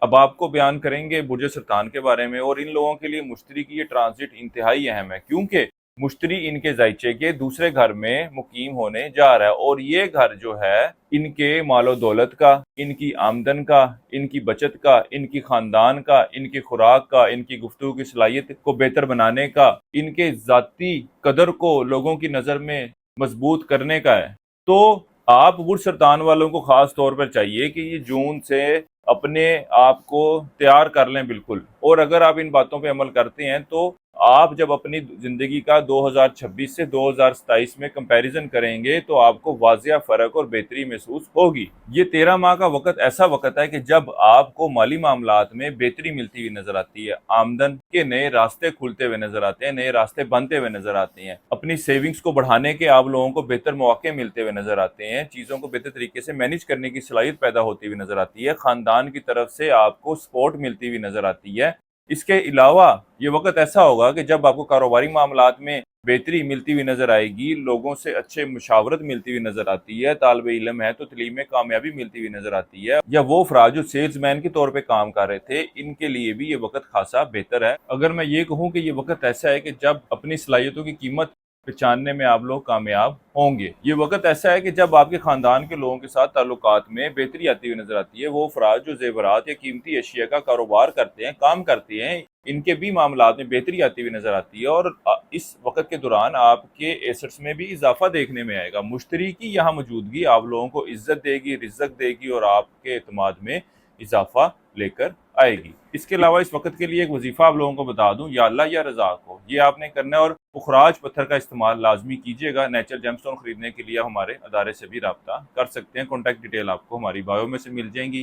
अब आपको बयान करेंगे बुर्ज सुल्तान के बारे में। और इन लोगों के लिए मुश्तरी की ये ट्रांजिट इंतहाई अहम है, क्योंकि मुश्तरी इनके जायचे के दूसरे घर में मुकीम होने जा रहा है, और ये घर जो है इनके मालो दौलत का, इनकी आमदन का, इनकी बचत का, इनकी खानदान का, इनकी खुराक का, इनकी गुफ्तगू की सलाहियत को बेहतर बनाने का, इनके जाती कदर को लोगों की नजर में मजबूत करने का है। तो आप बुर्ज सुल्तान वालों को खास तौर पर चाहिए कि ये जून से अपने आप को तैयार कर लें बिल्कुल। और अगर आप इन बातों पे अमल करते हैं तो आप जब अपनी जिंदगी का 2026 से 2027 में कंपैरिजन करेंगे तो आपको वाजिया फर्क और बेहतरी महसूस होगी। ये 13 माह का वक्त ऐसा वक्त है कि जब आपको माली मामलात में बेहतरी मिलती हुई नजर आती है, आमदन के नए रास्ते खुलते हुए नजर आते हैं, नए रास्ते बनते हुए नजर आते हैं, अपनी सेविंग्स को बढ़ाने के आप लोगों को बेहतर मौके मिलते हुए नजर आते हैं, चीजों को बेहतर तरीके से मैनेज करने की सलाहियत पैदा होती हुई नजर आती है, खानदान की तरफ से आपको सपोर्ट मिलती हुई नजर आती है। इसके अलावा ये वक्त ऐसा होगा कि जब आपको कारोबारी मामलात में बेहतरी मिलती हुई नजर आएगी, लोगों से अच्छे मुशावरत मिलती हुई नजर आती है, तालिब इल्म है तो तलीम में कामयाबी मिलती हुई नजर आती है, या वो अफराद जो सेल्समैन के तौर पे काम कर रहे थे, इनके लिए भी ये वक्त खासा बेहतर है। अगर मैं ये कहूँ कि ये वक्त ऐसा है कि जब अपनी सलाहियतों की कीमत पहचानने में आप लोग कामयाब होंगे। ये वक्त ऐसा है कि जब आपके खानदान के लोगों के साथ ताल्लुकात में बेहतरी आती हुई नजर आती है। वो अफराद जो जेवरात या कीमती अशिया का कारोबार करते हैं, काम करते हैं, इनके भी मामलात में बेहतरी आती हुई नजर आती है, और इस वक्त के दौरान आपके एसेट्स में भी इजाफा देखने में आएगा। मुश्तरी की यहाँ मौजूदगी आप लोगों को इज्जत देगी, रिज्क देगी, और आपके एतमाद में इजाफा लेकर आएगी। इसके अलावा इस वक्त के लिए एक वजीफा आप लोगों को बता दूं, या अल्लाह या रजा को, ये आपने करना है। और पुखराज पत्थर का इस्तेमाल लाजमी कीजिएगा। नेचुरल जेमस्टोन खरीदने के लिए हमारे अदारे से भी रब्ता कर सकते हैं। कॉन्टैक्ट डिटेल आपको हमारी बायो में से मिल जाएंगी।